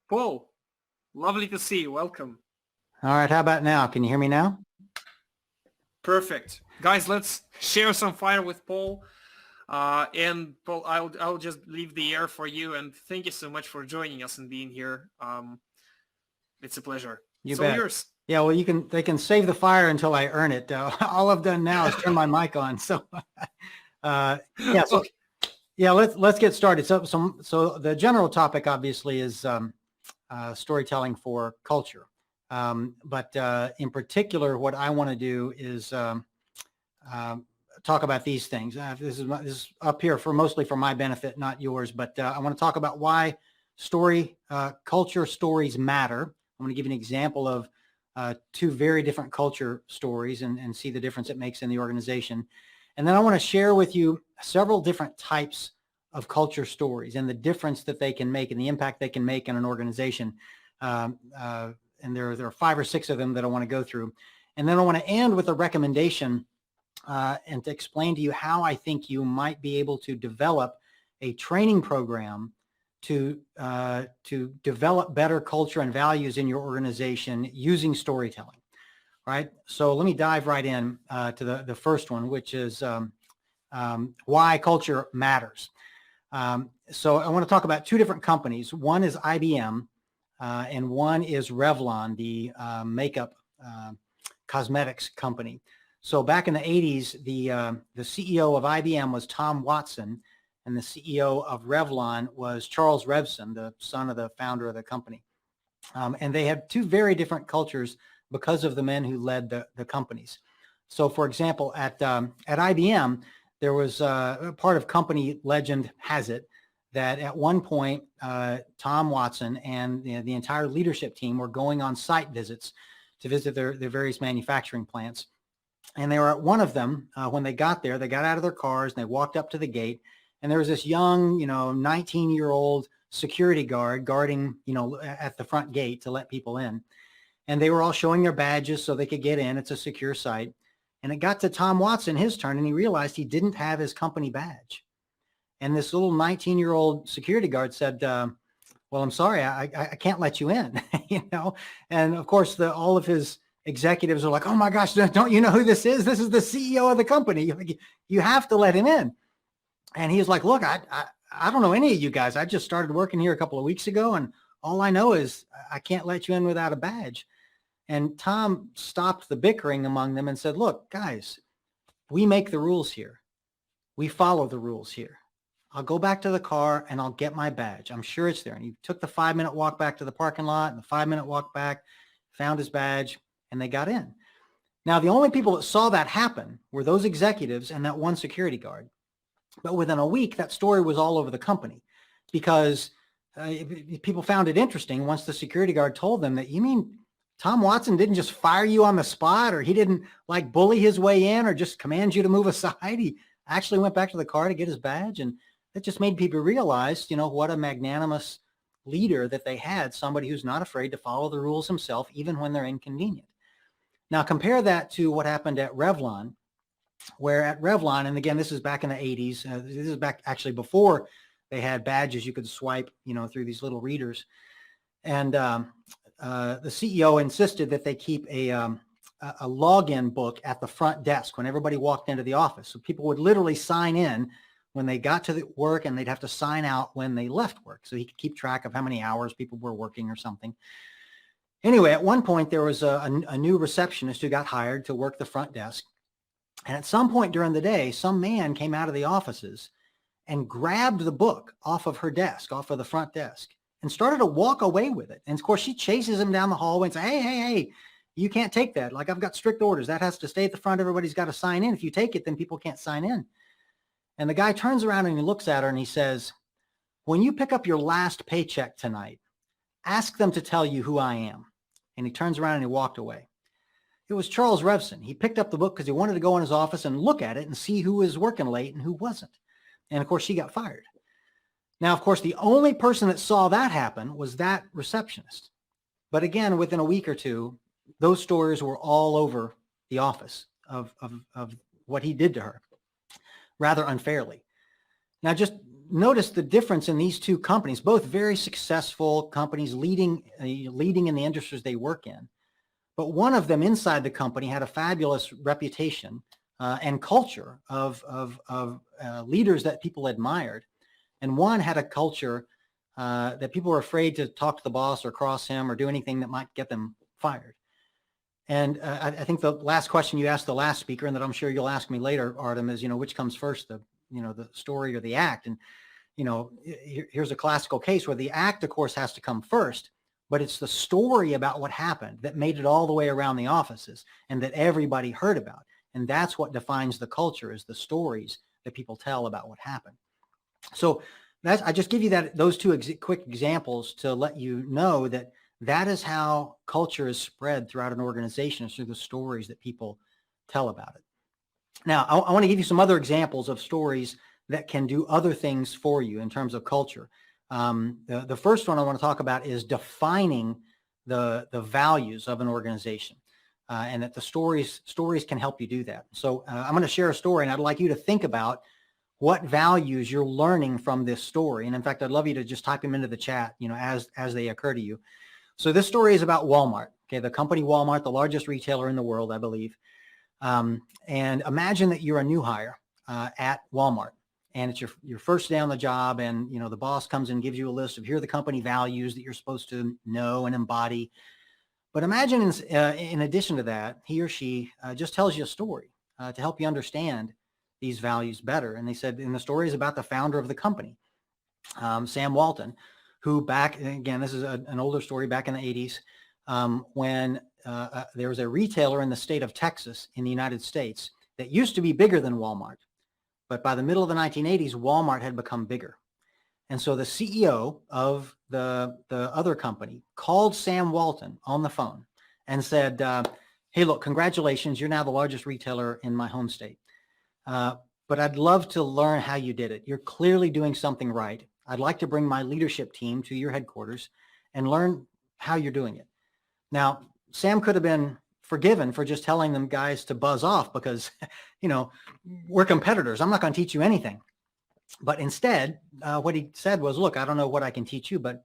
Paul, lovely to see you. Welcome. All right, how about now? Can you hear me now? Perfect. Guys, let's share some fire with Paul. And Paul, I'll just leave the air for you. And thank you so much for joining us and being here. It's a pleasure. You It's all bet. yours. Yeah, well, they can save the fire until I earn it. All I've done now is turn my mic on. So, yeah, so Okay. yeah, let's get started. So the general topic obviously is storytelling for culture. But in particular, what I want to do is talk about these things. This is up here mostly for my benefit, not yours. But I want to talk about why culture stories matter. I'm going to give you an example of two very different culture stories and see the difference it makes in the organization. And then I want to share with you several different types of culture stories and the difference that they can make and the impact they can make in an organization. And there are 5 or 6 of them that I want to go through. And then I want to end with a recommendation and to explain to you how I think you might be able to develop a training program to develop better culture and values in your organization using storytelling. Right. So let me dive right in to the first one, which is why culture matters. So I want to talk about 2 different companies. One is IBM and one is Revlon, the makeup cosmetics company. So back in the 80s, the CEO of IBM was Tom Watson, and the CEO of Revlon was Charles Revson, the son of the founder of the company. And they had 2 very different cultures because of the men who led the companies. So, for example, at IBM, there was part of company legend has it that at one point, Tom Watson and the entire leadership team were going on site visits to visit their various manufacturing plants. And they were at one of them when they got there. They got out of their cars and they walked up to the gate. And there was this young, 19-year-old security guard guarding, at the front gate to let people in. And they were all showing their badges so they could get in. It's a secure site. And it got to Tom Watson, his turn, and he realized he didn't have his company badge. And this little 19-year-old security guard said, well, I'm sorry, I can't let you in, And of course, all of his executives are like, oh my gosh, don't you know who this is? This is the CEO of the company. You have to let him in. And he was like, look, I don't know any of you guys. I just started working here a couple of weeks ago, and all I know is I can't let you in without a badge. And Tom stopped the bickering among them and said, look, guys, we make the rules here. We follow the rules here. I'll go back to the car and I'll get my badge. I'm sure it's there. And he took the 5-minute walk back to the parking lot and the 5-minute walk back, found his badge, and they got in. Now, the only people that saw that happen were those executives and that one security guard. But within a week, that story was all over the company because people found it interesting once the security guard told them that, you mean Tom Watson didn't just fire you on the spot, or he didn't bully his way in or just command you to move aside. He actually went back to the car to get his badge. And that just made people realize, what a magnanimous leader that they had, somebody who's not afraid to follow the rules himself, even when they're inconvenient. Now compare that to what happened at Revlon, where at Revlon, and again, this is back in the 80s, this is back actually before they had badges you could swipe, through these little readers. And the CEO insisted that they keep a login book at the front desk when everybody walked into the office. So people would literally sign in when they got to the work, and they'd have to sign out when they left work. So he could keep track of how many hours people were working or something. Anyway, at one point, there was a new receptionist who got hired to work the front desk. And at some point during the day, some man came out of the offices and grabbed the book off of her desk, off of the front desk, and started to walk away with it. And of course, she chases him down the hallway and says, hey, you can't take that. I've got strict orders. That has to stay at the front. Everybody's got to sign in. If you take it, then people can't sign in. And the guy turns around and he looks at her and he says, when you pick up your last paycheck tonight, ask them to tell you who I am. And he turns around and he walked away. It was Charles Revson. He picked up the book because he wanted to go in his office and look at it and see who was working late and who wasn't. And of course, she got fired. Now, of course, the only person that saw that happen was that receptionist. But again, within a week or two, those stories were all over the office of what he did to her, rather unfairly. Now, just notice the difference in these two companies, both very successful companies leading in the industries they work in. But one of them inside the company had a fabulous reputation and culture of leaders that people admired. And one had a culture that people were afraid to talk to the boss or cross him or do anything that might get them fired. And I think the last question you asked the last speaker, and that I'm sure you'll ask me later, Artem, is, which comes first, the story or the act? And, here's a classical case where the act, of course, has to come first, but it's the story about what happened that made it all the way around the offices and that everybody heard about. And that's what defines the culture, is the stories that people tell about what happened. So I just give you those two quick examples to let you know that is how culture is spread throughout an organization, is through the stories that people tell about it. Now, I want to give you some other examples of stories that can do other things for you in terms of culture. The first one I want to talk about is defining the values of an organization, and that the stories can help you do that. So I'm going to share a story, and I'd like you to think about what values you're learning from this story. And in fact, I'd love you to just type them into the chat, as they occur to you. So this story is about Walmart. Okay, the company Walmart, the largest retailer in the world, I believe. And imagine that you're a new hire at Walmart, and it's your first day on the job, and the boss comes and gives you a list of, here are the company values that you're supposed to know and embody. But imagine in addition to that, he or she just tells you a story to help you understand these values better. And they said, and the story is about the founder of the company, Sam Walton, who again, this is an older story, back in the 80s, when there was a retailer in the state of Texas in the United States that used to be bigger than Walmart. But by the middle of the 1980s, Walmart had become bigger. And so the CEO of the other company called Sam Walton on the phone and said, hey, look, congratulations. You're now the largest retailer in my home state. But I'd love to learn how you did it. You're clearly doing something right. I'd like to bring my leadership team to your headquarters and learn how you're doing it. Now, Sam could have been forgiven for just telling them guys to buzz off because, we're competitors. I'm not going to teach you anything. But instead, what he said was, look, I don't know what I can teach you, but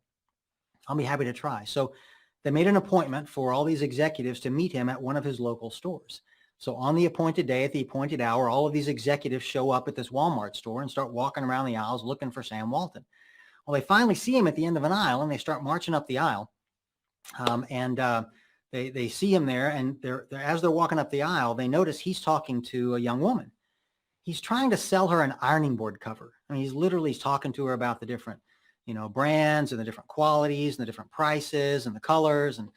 I'll be happy to try. So they made an appointment for all these executives to meet him at one of his local stores. So on the appointed day, at the appointed hour, all of these executives show up at this Walmart store and start walking around the aisles looking for Sam Walton. Well, they finally see him at the end of an aisle, and they start marching up the aisle. They see him there, and as they're walking up the aisle, they notice he's talking to a young woman. He's trying to sell her an ironing board cover. I mean, he's talking to her about the different, brands and the different qualities and the different prices and the colors. And,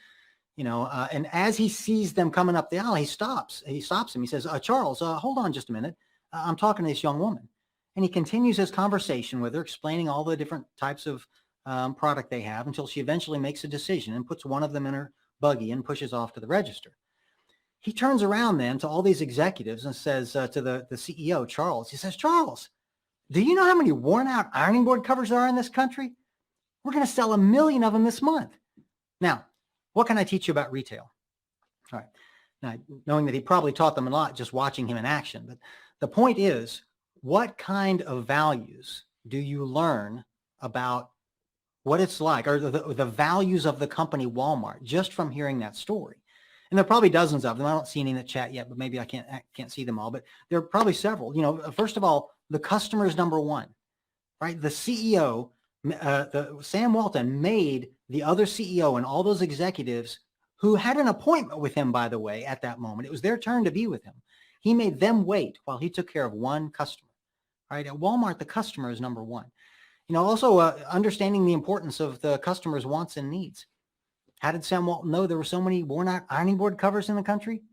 and as he sees them coming up the aisle, he stops him. He says, Charles, hold on just a minute. I'm talking to this young woman. And he continues his conversation with her, explaining all the different types of product they have, until she eventually makes a decision and puts one of them in her buggy and pushes off to the register. He turns around then to all these executives and says to the CEO, Charles, he says, Charles, do you know how many worn out ironing board covers there are in this country? We're going to sell 1 million of them this month. Now, what can I teach you about retail? All right. Now, knowing that he probably taught them a lot just watching him in action. But the point is, what kind of values do you learn about what it's like, or the values of the company Walmart, just from hearing that story? And there are probably dozens of them. I don't see any in the chat yet, but maybe I can't see them all. But there are probably several. First of all, the customer is number one, right? The CEO, Sam Walton, made the other CEO and all those executives who had an appointment with him, by the way, at that moment. It was their turn to be with him. He made them wait while he took care of one customer, right? At Walmart, the customer is number one. Also understanding the importance of the customer's wants and needs. How did Sam Walton know there were so many worn out ironing board covers in the country?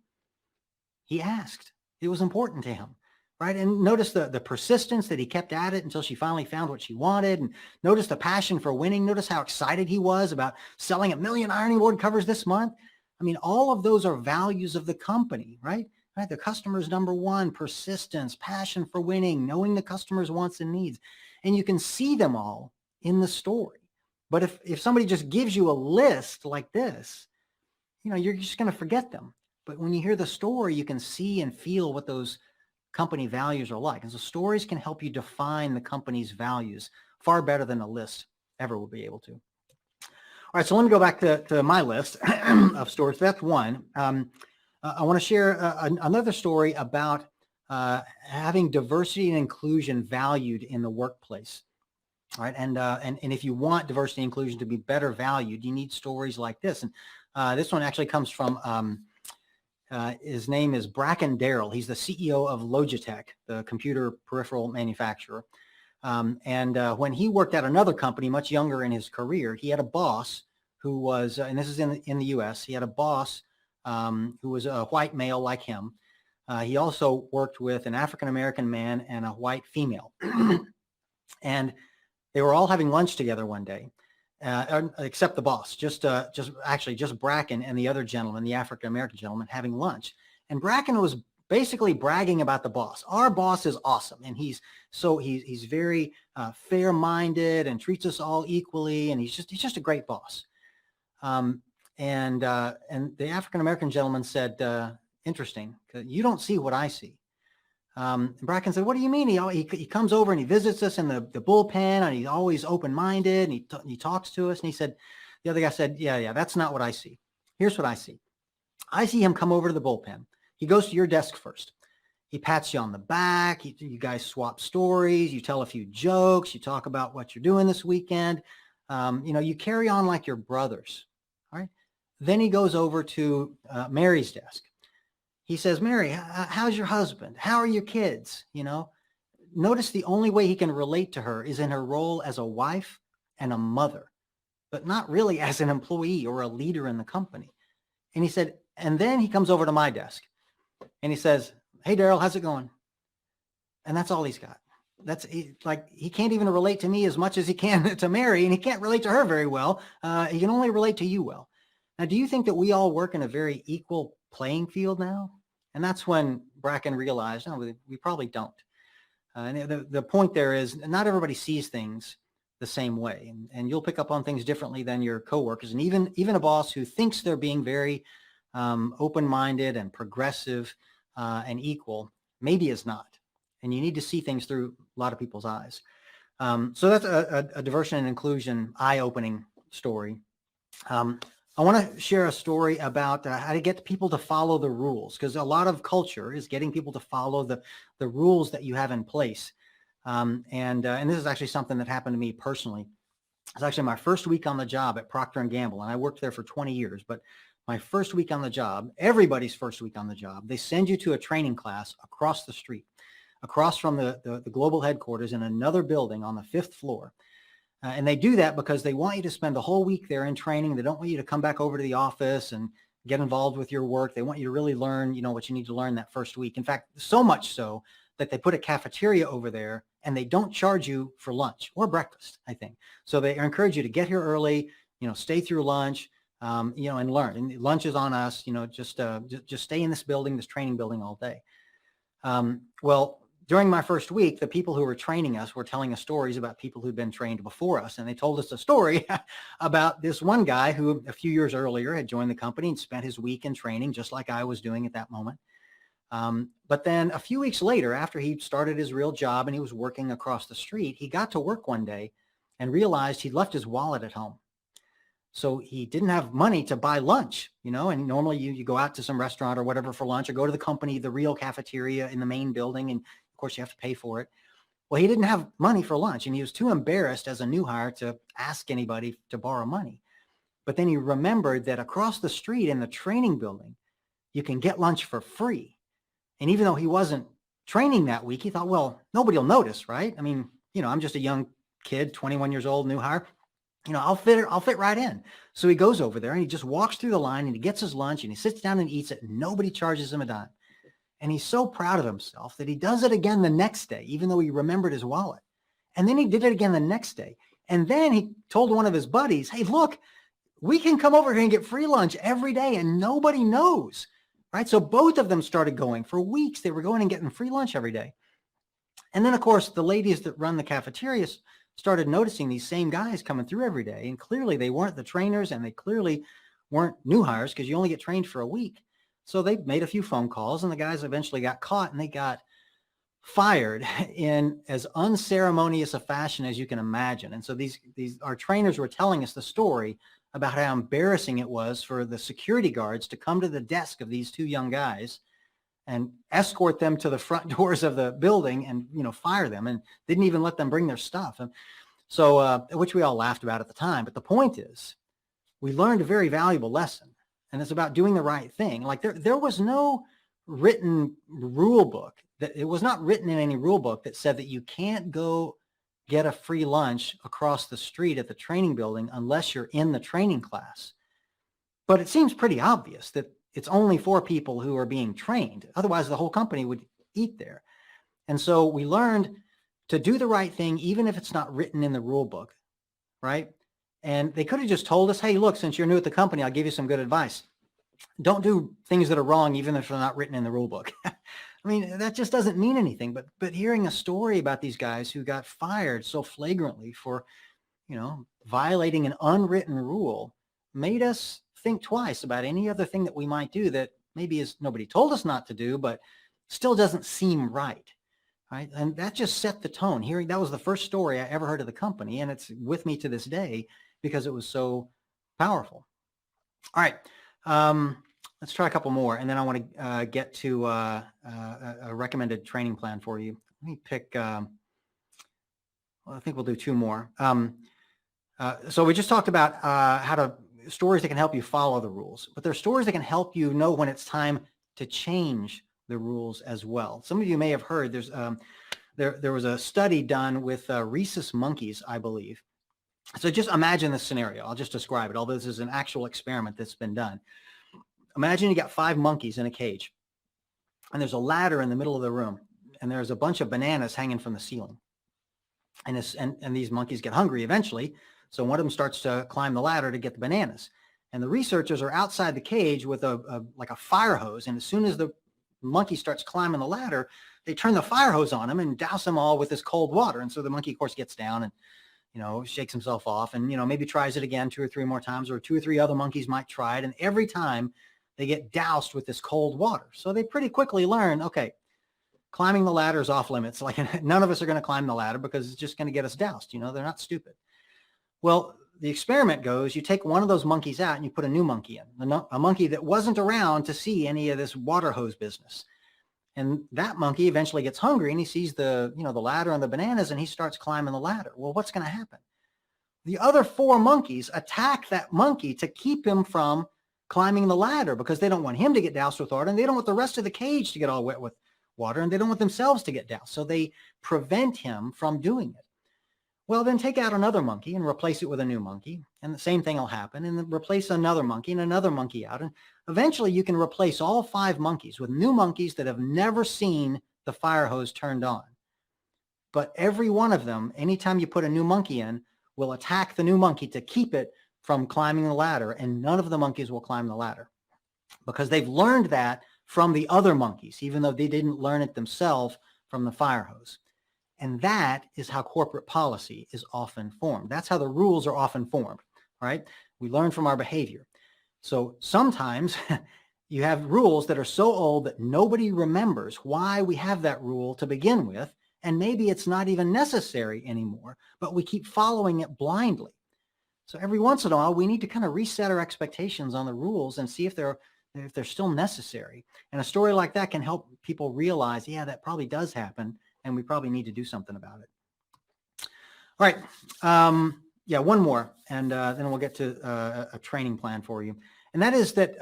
He asked. It was important to him, right? And notice the persistence that he kept at it until she finally found what she wanted. And notice the passion for winning. Notice how excited he was about selling 1 million ironing board covers this month. I mean, all of those are values of the company, right? The customer's number one, persistence, passion for winning, knowing the customer's wants and needs. And you can see them all in the story. But if somebody just gives you a list like this, you're just going to forget them. But when you hear the story, you can see and feel what those company values are like. And so stories can help you define the company's values far better than a list ever will be able to. All right, so let me go back to my list of stories. That's one. I want to share another story about having diversity and inclusion valued in the workplace. All right, and if you want diversity and inclusion to be better valued, you need stories like this. And this one actually comes from his name is Bracken Darrell. He's the CEO of Logitech, the computer peripheral manufacturer. When he worked at another company, much younger in his career, he had a boss who was, and this is in the U.S., he had a boss who was a white male like him. He also worked with an African-American man and a white female. And they were all having lunch together one day, except the boss, just Bracken and the other gentleman, the African-American gentleman, having lunch. And Bracken was basically bragging about the boss. Our boss is awesome. And he's very fair-minded and treats us all equally. And he's just a great boss. And the African-American gentleman said, interesting, you don't see what I see. And Bracken said, what do you mean? He comes over and he visits us in the bullpen, and he's always open-minded, and he talks to us. And the other guy said, yeah, that's not what I see. Here's what I see. I see him come over to the bullpen. He goes to your desk first. He pats you on the back. You guys swap stories. You tell a few jokes. You talk about what you're doing this weekend. You carry on like you're brothers. All right. Then he goes over to Mary's desk. He says, Mary, how's your husband? How are your kids? Notice the only way he can relate to her is in her role as a wife and a mother, but not really as an employee or a leader in the company. And he said, and then he comes over to my desk and he says, hey, Darrell, how's it going? And that's all he's got. He can't even relate to me as much as he can to Mary, and he can't relate to her very well. He can only relate to you well. Now, do you think that we all work in a very equal playing field now? And that's when Bracken realized, no, we probably don't. And the point there is not everybody sees things the same way, and you'll pick up on things differently than your coworkers. And even a boss who thinks they're being very open-minded and progressive and equal maybe is not. And you need to see things through a lot of people's eyes. So that's a diversity and inclusion eye-opening story. I want to share a story about how to get people to follow the rules, because a lot of culture is getting people to follow the rules that you have in place. And this is actually something that happened to me personally. It's actually my first week on the job at Procter & Gamble, and I worked there for 20 years. But my first week on the job, everybody's first week on the job, they send you to a training class across the street, across from the global headquarters in another building on the 5th floor. And they do that because they want you to spend the whole week there in training. They don't want you to come back over to the office and get involved with your work. They want you to really learn, what you need to learn that first week. In fact, so much so that they put a cafeteria over there, and they don't charge you for lunch or breakfast, I think. So they encourage you to get here early, stay through lunch, and learn. And lunch is on us, just stay in this building, this training building all day. Well, during my first week, the people who were training us were telling us stories about people who'd been trained before us. And they told us a story about this one guy who a few years earlier had joined the company and spent his week in training, just like I was doing at that moment. But then a few weeks later, after he started his real job and he was working across the street, he got to work one day and realized he'd left his wallet at home. So he didn't have money to buy lunch, and normally you go out to some restaurant or whatever for lunch, or go to the company, the real cafeteria in the main building, and of course you have to pay for it. Well, he didn't have money for lunch, and he was too embarrassed as a new hire to ask anybody to borrow money. But then he remembered that across the street in the training building, you can get lunch for free. And even though he wasn't training that week, he thought, well, nobody will notice, right? I mean, I'm just a young kid, 21 years old, new hire. I'll fit right in. So he goes over there and he just walks through the line and he gets his lunch and he sits down and eats it, and nobody charges him a dime. And he's so proud of himself that he does it again the next day, even though he remembered his wallet. And then he did it again the next day. And then he told one of his buddies, hey, look, we can come over here and get free lunch every day and nobody knows, right? So both of them started going for weeks. They were going and getting free lunch every day. And then, of course, the ladies that run the cafeterias started noticing these same guys coming through every day. And clearly they weren't the trainers, and they clearly weren't new hires, because you only get trained for a week. So they made a few phone calls, and the guys eventually got caught, and they got fired in as unceremonious a fashion as you can imagine. And so our trainers were telling us the story about how embarrassing it was for the security guards to come to the desk of these two young guys and escort them to the front doors of the building and, fire them, and didn't even let them bring their stuff. And so, which we all laughed about at the time. But the point is, we learned a very valuable lesson, and it's about doing the right thing. Like there was no written rule book it was not written in any rule book that said that you can't go get a free lunch across the street at the training building unless you're in the training class. But it seems pretty obvious that it's only for people who are being trained. Otherwise, the whole company would eat there. And so we learned to do the right thing, even if it's not written in the rule book, right? And they could have just told us, hey, look, since you're new at the company, I'll give you some good advice. Don't do things that are wrong, even if they're not written in the rule book. I mean, that just doesn't mean anything. But hearing a story about these guys who got fired so flagrantly for, violating an unwritten rule made us think twice about any other thing that we might do that maybe nobody told us not to do, but still doesn't seem right. Right. And that just set the tone. That was the first story I ever heard of the company. And it's with me to this day because it was so powerful. All right. Let's try a couple more. And then I want to get to a recommended training plan for you. Let me pick, I think we'll do two more. So we just talked about stories that can help you follow the rules, but there are stories that can help you know when it's time to change the rules as well. Some of you may have heard there was a study done with rhesus monkeys, I believe. So just imagine this scenario. I'll just describe it, although this is an actual experiment that's been done. Imagine you got 5 monkeys in a cage, and there's a ladder in the middle of the room, and there's a bunch of bananas hanging from the ceiling. And these monkeys get hungry eventually, so one of them starts to climb the ladder to get the bananas. And the researchers are outside the cage with like a fire hose, and as soon as the monkey starts climbing the ladder, they turn the fire hose on him and douse them all with this cold water. And so the monkey, of course, gets down and shakes himself off and, maybe tries it again 2 or 3 more times, or 2 or 3 other monkeys might try it. And every time they get doused with this cold water. So they pretty quickly learn, okay, climbing the ladder is off limits. Like none of us are going to climb the ladder because it's just going to get us doused. They're not stupid. Well, the experiment goes, you take one of those monkeys out and you put a new monkey in, a monkey that wasn't around to see any of this water hose business. And that monkey eventually gets hungry and he sees the ladder and the bananas and he starts climbing the ladder. Well, what's going to happen? The other 4 monkeys attack that monkey to keep him from climbing the ladder because they don't want him to get doused with water, and they don't want the rest of the cage to get all wet with water, and they don't want themselves to get doused. So they prevent him from doing it. Well, then take out another monkey and replace it with a new monkey, and the same thing will happen, and then replace another monkey and another monkey out. And eventually you can replace all 5 monkeys with new monkeys that have never seen the fire hose turned on. But every one of them, anytime you put a new monkey in, will attack the new monkey to keep it from climbing the ladder, and none of the monkeys will climb the ladder because they've learned that from the other monkeys, even though they didn't learn it themselves from the fire hose. And that is how corporate policy is often formed. That's how the rules are often formed, right? We learn from our behavior. So sometimes you have rules that are so old that nobody remembers why we have that rule to begin with, and maybe it's not even necessary anymore, but we keep following it blindly. So every once in a while, we need to kind of reset our expectations on the rules and see if they're still necessary. And a story like that can help people realize, yeah, that probably does happen, and we probably need to do something about it. All right. Yeah, one more, and then we'll get to a training plan for you. And that is that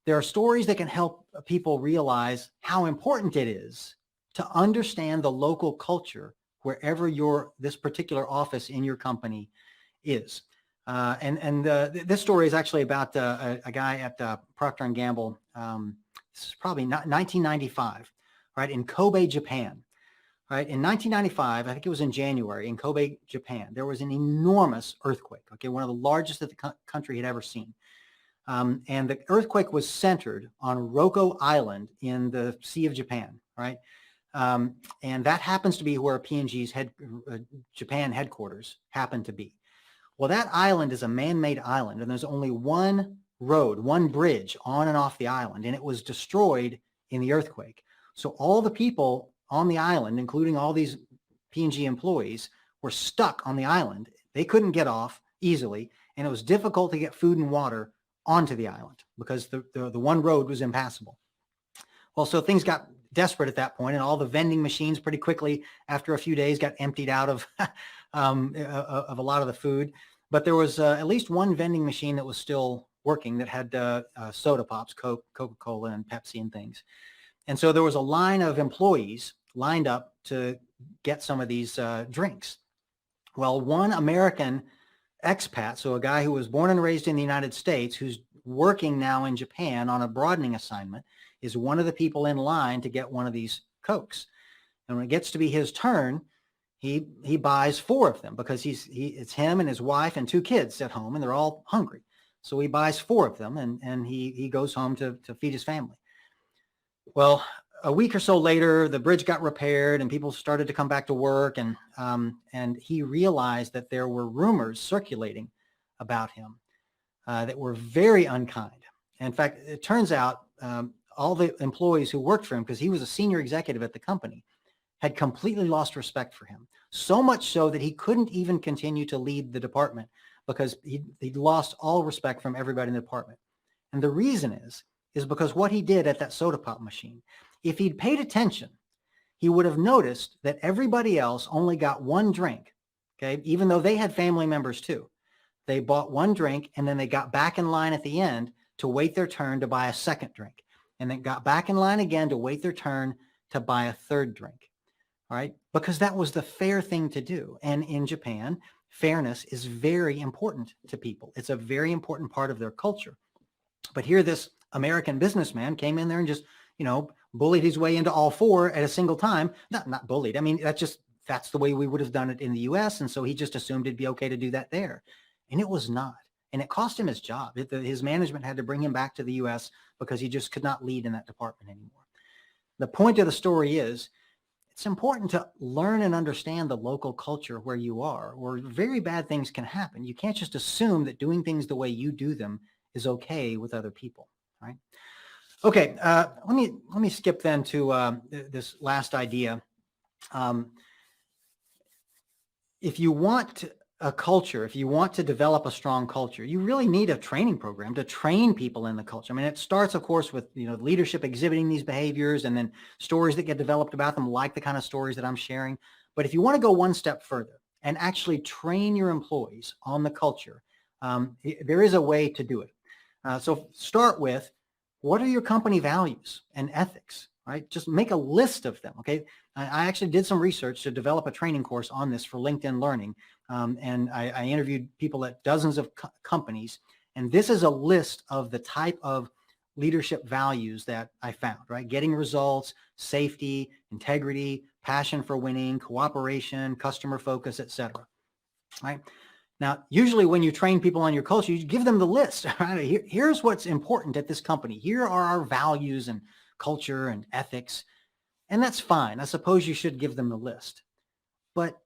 there are stories that can help people realize how important it is to understand the local culture wherever this particular office in your company is. This story is actually about a guy at Procter & Gamble. This is probably 1995, right, in Kobe, Japan. Right, in 1995, I think it was in January, in Kobe, Japan, there was an enormous earthquake. Okay, one of the largest that the country had ever seen. And the earthquake was centered on Roko Island in the Sea of Japan. Right, and that happens to be where P&G's Japan headquarters happened to be. Well, that island is a man-made island, and there's only one road, one bridge on and off the island, and it was destroyed in the earthquake. So all the people on the island, including all these P&G employees, were stuck on the island. They couldn't get off easily, and it was difficult to get food and water onto the island because the one road was impassable. Well, so things got desperate at that point, and all the vending machines pretty quickly, after a few days, got emptied out of of a lot of the food. But there was at least one vending machine that was still working that had soda pops, Coke, Coca-Cola, and Pepsi and things. And so there was a line of employees lined up to get some of these drinks. Well, one American expat, so a guy who was born and raised in the United States, who's working now in Japan on a broadening assignment, is one of the people in line to get one of these Cokes. And when it gets to be his turn, he buys 4 of them because it's him and his wife and 2 kids at home, and they're all hungry. So he buys 4 of them, and he goes home to feed his family. Well, a week or so later, the bridge got repaired and people started to come back to work, and he realized that there were rumors circulating about him that were very unkind. In fact, it turns out all the employees who worked for him, because he was a senior executive at the company, had completely lost respect for him. So much so that he couldn't even continue to lead the department because he'd lost all respect from everybody in the department. And the reason is because what he did at that soda pop machine, if he'd paid attention, he would have noticed that everybody else only got 1 drink, okay, even though they had family members too. They bought 1 drink, and then they got back in line at the end to wait their turn to buy a second drink, and then got back in line again to wait their turn to buy a third drink, all right? Because that was the fair thing to do. And in Japan, fairness is very important to people. It's a very important part of their culture. But here this American businessman came in there and just, bullied his way into all 4 at a single time. Not bullied. I mean, that's the way we would have done it in the US. And so he just assumed it'd be okay to do that there. And it was not. And it cost him his job. His management had to bring him back to the US because he just could not lead in that department anymore. The point of the story is, it's important to learn and understand the local culture where you are, or very bad things can happen. You can't just assume that doing things the way you do them is okay with other people, right? Okay, let me skip then to this last idea. If you want a culture, if you want to develop a strong culture, you really need a training program to train people in the culture. I mean, it starts, of course, with leadership exhibiting these behaviors, and then stories that get developed about them, like the kind of stories that I'm sharing. But if you want to go one step further and actually train your employees on the culture, there is a way to do it. So start with, what are your company values and ethics, right? Just make a list of them, okay? I actually did some research to develop a training course on this for LinkedIn Learning, and I interviewed people at dozens of companies, and this is a list of the type of leadership values that I found, right? Getting results, safety, integrity, passion for winning, cooperation, customer focus, etc. Right? Now, usually when you train people on your culture, you give them the list. Right? Here's what's important at this company. Here are our values and culture and ethics. And that's fine. I suppose you should give them the list. But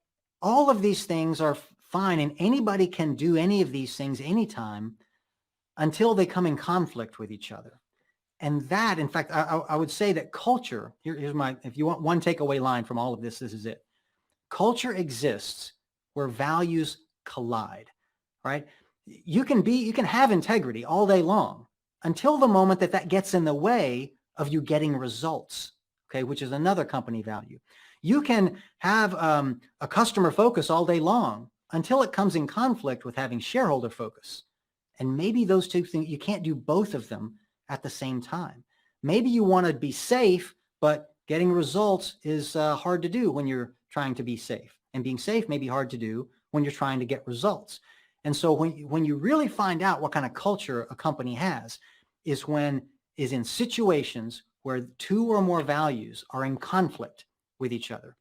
all of these things are fine, and anybody can do any of these things anytime until they come in conflict with each other. And that, in fact, I would say that culture, here's my, if you want one takeaway line from all of this, this is it. Culture exists where values collide, right? You can have integrity all day long until the moment that gets in the way of you getting results, okay, which is another company value. You can have a customer focus all day long until it comes in conflict with having shareholder focus. And maybe those two things, you can't do both of them at the same time. Maybe you want to be safe, but getting results is hard to do when you're trying to be safe. And being safe may be hard to do when you're trying to get results. And so when you really find out what kind of culture a company has is in situations where 2 or more values are in conflict with each other.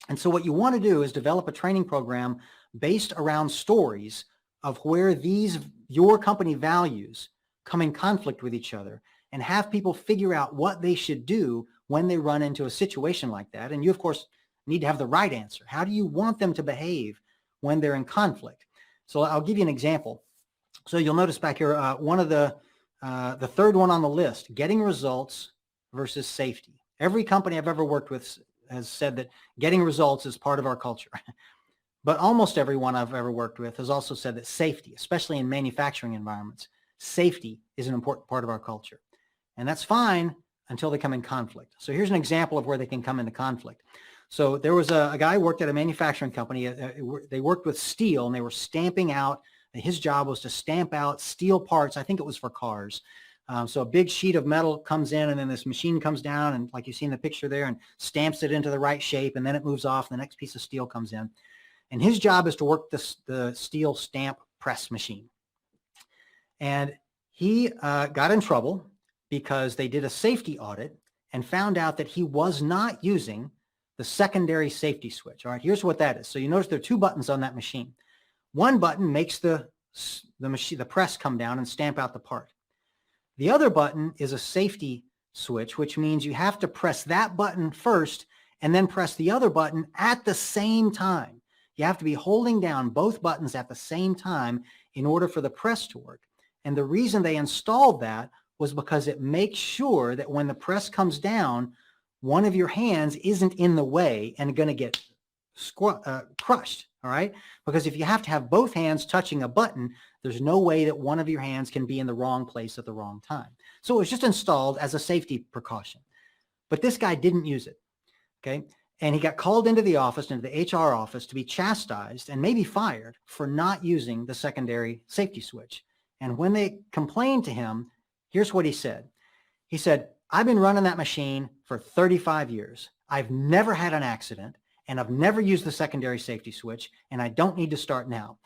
And so what you want to do is develop a training program based around stories of where your company values come in conflict with each other, and have people figure out what they should do when they run into a situation like that. And you, of course, need to have the right answer. How do you want them to behave when they're in conflict? So I'll give you an example. So you'll notice back here, one of the third one on the list, getting results versus safety. Every company I've ever worked with has said that getting results is part of our culture. But almost everyone I've ever worked with has also said that safety, especially in manufacturing environments, safety is an important part of our culture. And that's fine until they come in conflict. So here's an example of where they can come into conflict. So there was a guy who worked at a manufacturing company. They worked with steel, and they were stamping out. His job was to stamp out steel parts. I think it was for cars. So a big sheet of metal comes in, and then this machine comes down, and like you see in the picture there, and stamps it into the right shape, and then it moves off, and the next piece of steel comes in. And his job is to work the steel stamp press machine. And he got in trouble because they did a safety audit and found out that he was not using the secondary safety switch. All right, here's what that is. So you notice there are two buttons on that machine. One button makes the press come down and stamp out the part. The other button is a safety switch, which means you have to press that button first and then press the other button at the same time. You have to be holding down both buttons at the same time in order for the press to work. And the reason they installed that was because it makes sure that when the press comes down, one of your hands isn't in the way and going to get crushed, all right? Because if you have to have both hands touching a button, there's no way that one of your hands can be in the wrong place at the wrong time. So it was just installed as a safety precaution. But this guy didn't use it, okay? And he got called into the office, into the HR office, to be chastised and maybe fired for not using the secondary safety switch. And when they complained to him, here's what he said. He said, I've been running that machine for 35 years. I've never had an accident, and I've never used the secondary safety switch, and I don't need to start now.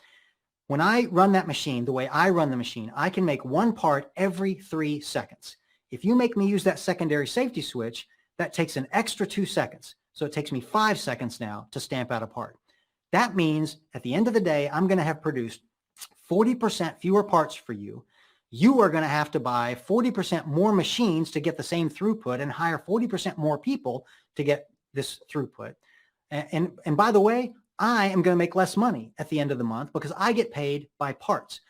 When I run that machine, the way I run the machine, I can make one part every 3 seconds. If you make me use that secondary safety switch, that takes an extra 2 seconds. So it takes me 5 seconds now to stamp out a part. That means at the end of the day, I'm going to have produced 40% fewer parts for you. You are going to have to buy 40% more machines to get the same throughput and hire 40% more people to get this throughput. And by the way, I am going to make less money at the end of the month because I get paid by parts.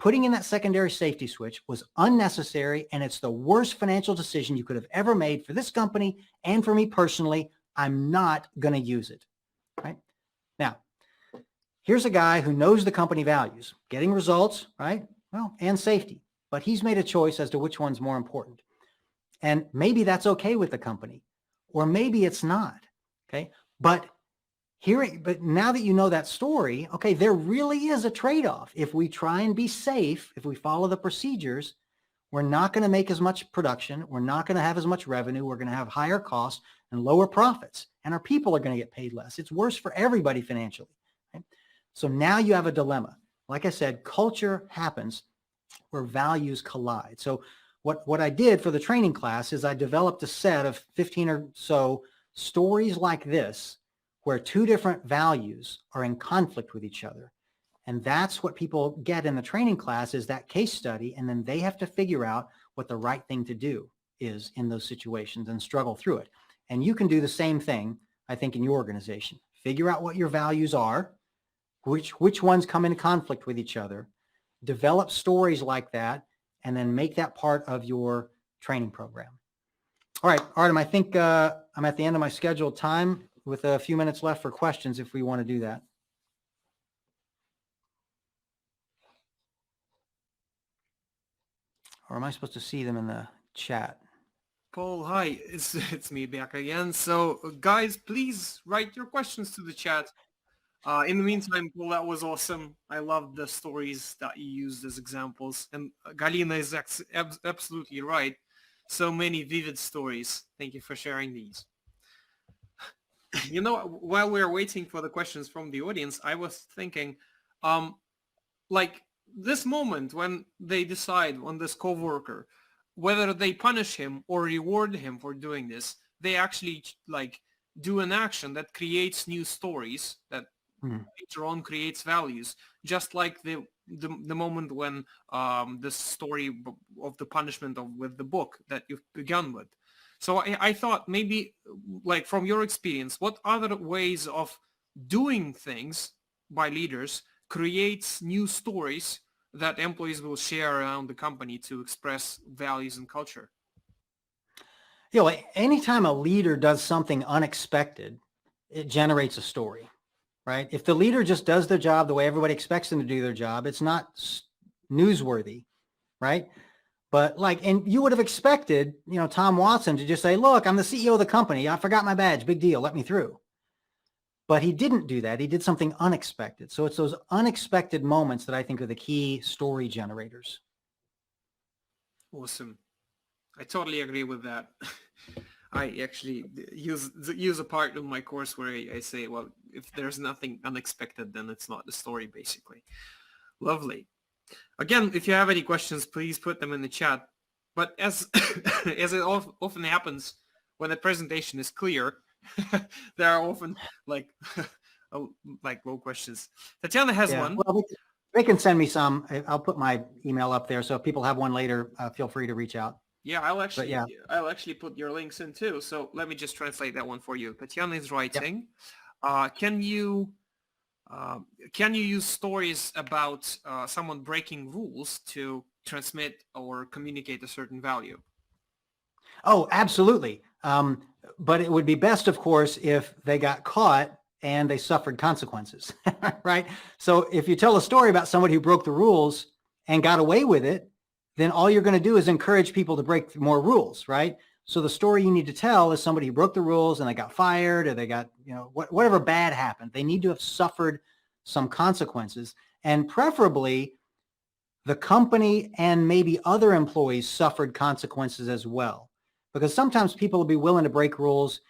Putting in that secondary safety switch was unnecessary, and it's the worst financial decision you could have ever made for this company and for me personally. I'm not going to use it. Right? Now, here's a guy who knows the company values, getting results, right? Well, and safety. But he's made a choice as to which one's more important. And maybe that's okay with the company, or maybe it's not. Okay. But now that you know that story, okay, there really is a trade-off. If we try and be safe, if we follow the procedures, we're not going to make as much production. We're not going to have as much revenue. We're going to have higher costs and lower profits. And our people are going to get paid less. It's worse for everybody financially. Right? So now you have a dilemma. Like I said, culture happens where values collide. So what I did for the training class is I developed a set of 15 or so stories like this, where two different values are in conflict with each other. And that's what people get in the training class, is that case study. And then they have to figure out what the right thing to do is in those situations and struggle through it. And you can do the same thing, I think, in your organization. Figure out what your values are, which ones come into conflict with each other, develop stories like that, and then make that part of your training program. All right, Artem, I think I'm at the end of my scheduled time with a few minutes left for questions if we want to do that. Or am I supposed to see them in the chat? Paul, hi, it's me back again. So guys, please write your questions to the chat. In the meantime, Paul, that was awesome. I love the stories that you used as examples. And Galina is absolutely right. So many vivid stories. Thank you for sharing these. You know, while we're waiting for the questions from the audience, I was thinking, like this moment when they decide on this coworker, whether they punish him or reward him for doing this, they actually like do an action that creates new stories that later on creates values, just like the moment when the story of the punishment with the book that you've begun with. So I thought maybe, like from your experience, what other ways of doing things by leaders creates new stories that employees will share around the company to express values and culture? Anytime a leader does something unexpected, it generates a story, right? If the leader just does their job the way everybody expects them to do their job, it's not newsworthy, right? But and you would have expected, Tom Watson to just say, look, I'm the CEO of the company. I forgot my badge. Big deal. Let me through. But he didn't do that. He did something unexpected. So it's those unexpected moments that I think are the key story generators. Awesome. I totally agree with that. I actually use a part of my course where I say, well, if there's nothing unexpected, then it's not the story, basically. Lovely. Again, if you have any questions, please put them in the chat. But as as it often happens when a presentation is clear, there are often like low questions. Tatiana has one. Well, they can send me some. I'll put my email up there, so if people have one later, feel free to reach out. Yeah, I'll actually put your links in too. So let me just translate that one for you. Tatiana is writing. Yep. Can you use stories about someone breaking rules to transmit or communicate a certain value? Oh, absolutely. But it would be best, of course, if they got caught and they suffered consequences, right? So if you tell a story about somebody who broke the rules and got away with it, then all you're going to do is encourage people to break more rules, right? So the story you need to tell is somebody who broke the rules and they got fired or they got, whatever bad happened. They need to have suffered some consequences, and preferably the company and maybe other employees suffered consequences as well. Because sometimes people will be willing to break rules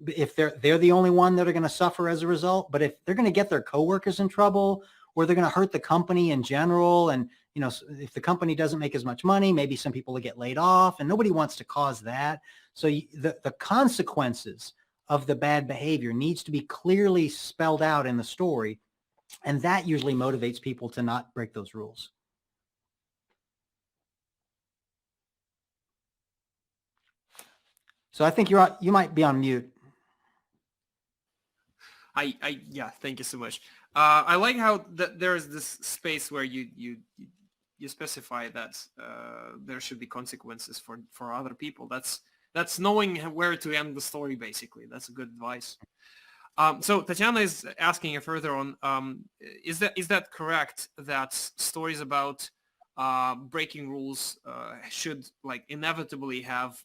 if they're the only one that are going to suffer as a result. But if they're going to get their coworkers in trouble, or they're going to hurt the company in general, and if the company doesn't make as much money, maybe some people will get laid off, and nobody wants to cause that. So the consequences of the bad behavior needs to be clearly spelled out in the story, and that usually motivates people to not break those rules. So I think you might be on mute. Yeah, thank you so much. I like how there is this space where you specify that there should be consequences for other people. That's knowing where to end the story, basically. That's a good advice. So Tatiana is asking further on, is that correct that stories about breaking rules should inevitably have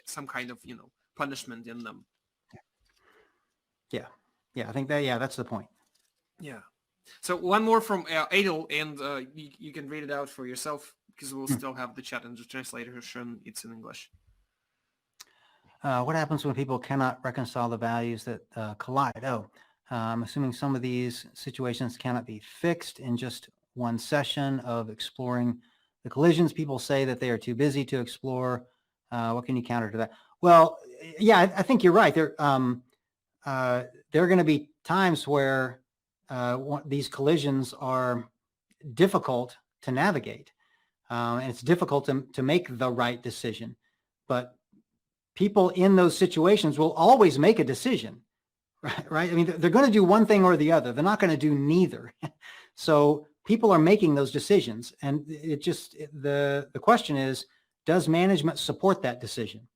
some kind of punishment in them? Yeah, I think that's the point. Yeah. So one more from Adel, and you can read it out for yourself because we'll still have the chat and the translation. It's in English. What happens when people cannot reconcile the values that collide? I'm assuming some of these situations cannot be fixed in just one session of exploring the collisions. People say that they are too busy to explore. What can you counter to that? Well, yeah, I think you're right. There are going to be times where these collisions are difficult to navigate, and it's difficult to make the right decision. But people in those situations will always make a decision, right? I mean, they're going to do one thing or the other. They're not going to do neither. So people are making those decisions, and the question is, does management support that decision?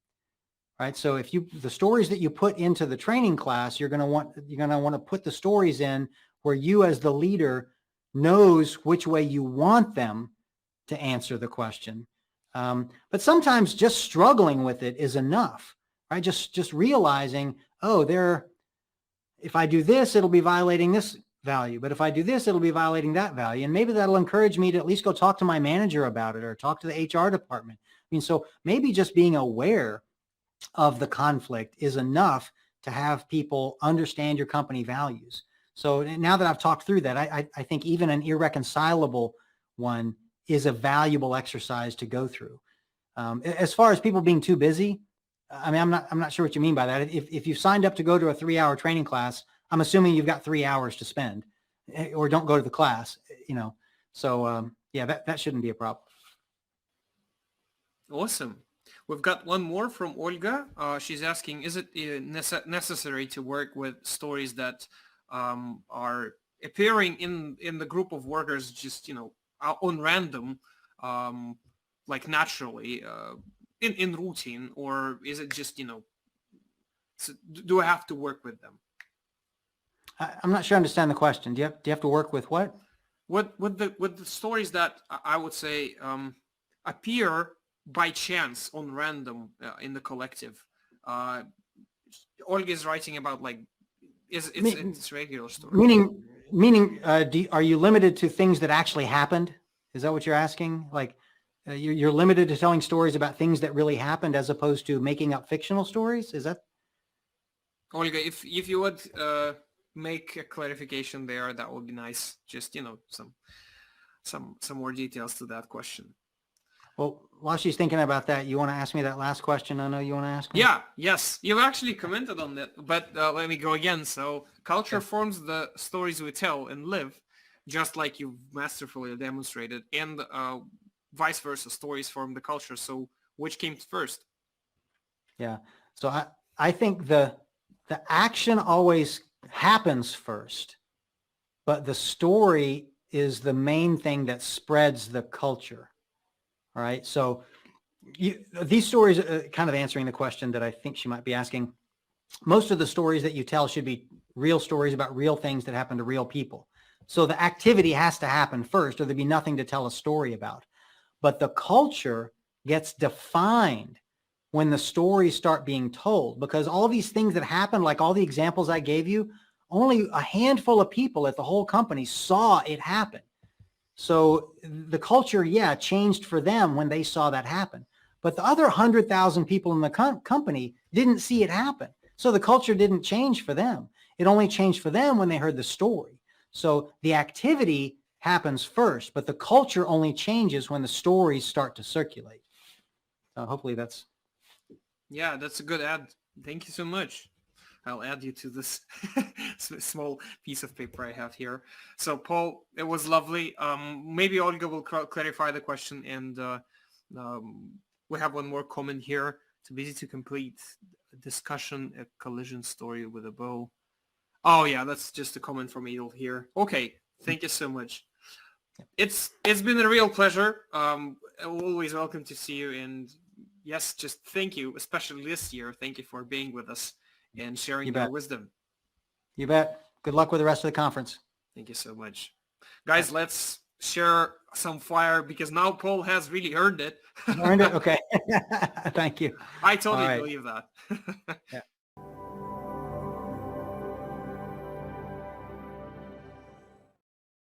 Right. So if the stories that you put into the training class, you're going to want to put the stories in where you as the leader knows which way you want them to answer the question. But sometimes just struggling with it is enough, right? Just realizing, if I do this, it'll be violating this value. But if I do this, it'll be violating that value. And maybe that'll encourage me to at least go talk to my manager about it or talk to the HR department. I mean, so maybe just being aware of the conflict is enough to have people understand your company values. So now that I've talked through that, I think even an irreconcilable one is a valuable exercise to go through. As far as people being too busy, I mean, I'm not sure what you mean by that. If you've signed up to go to a 3-hour training class, I'm assuming you've got 3 hours to spend, or don't go to the class, So yeah, that shouldn't be a problem. Awesome. We've got one more from Olga. She's asking, is it necessary to work with stories that are appearing in the group of workers just, on random, naturally? in routine, or is it just, do I have to work with them? I'm not sure I understand the question. Do you have to work with what? With the stories that I would say appear by chance on random in the collective. Olga is writing about like it's regular story. Meaning, are you limited to things that actually happened? Is that what you're asking? Like, you're limited to telling stories about things that really happened as opposed to making up fictional stories? Is that? Olga, if you would make a clarification there, that would be nice. Just some more details to that question. Well, while she's thinking about that, you want to ask me that last question? I know you want to ask me? Yeah, yes. You've actually commented on that, but let me go again. So culture forms the stories we tell and live, just like you've masterfully demonstrated, and vice versa, stories form the culture. So which came first? Yeah. So I think the action always happens first, but the story is the main thing that spreads the culture. All right. So these stories, kind of answering the question that I think she might be asking, most of the stories that you tell should be real stories about real things that happen to real people. So the activity has to happen first, or there'd be nothing to tell a story about. But the culture gets defined when the stories start being told, because all these things that happen, like all the examples I gave you, only a handful of people at the whole company saw it happen. So the culture, changed for them when they saw that happen. But the other 100,000 people in the company didn't see it happen. So the culture didn't change for them. It only changed for them when they heard the story. So the activity happens first, but the culture only changes when the stories start to circulate. So hopefully that's... Yeah, that's a good ad. Thank you so much. I'll add you to this small piece of paper I have here. So Paul, it was lovely. Maybe Olga will clarify the question, and we have one more comment here. Too busy to complete a discussion, a collision story with a bow. Oh yeah, that's just a comment from Edel here. Okay, thank you so much. It's been a real pleasure. Always welcome to see you, and yes, just thank you, especially this year. Thank you for being with us and sharing your wisdom. You bet. Good luck with the rest of the conference. Thank you so much. Guys, let's share some fire, because now Paul has really earned it. Earned it? Okay. Thank you. I totally believe that. Yeah.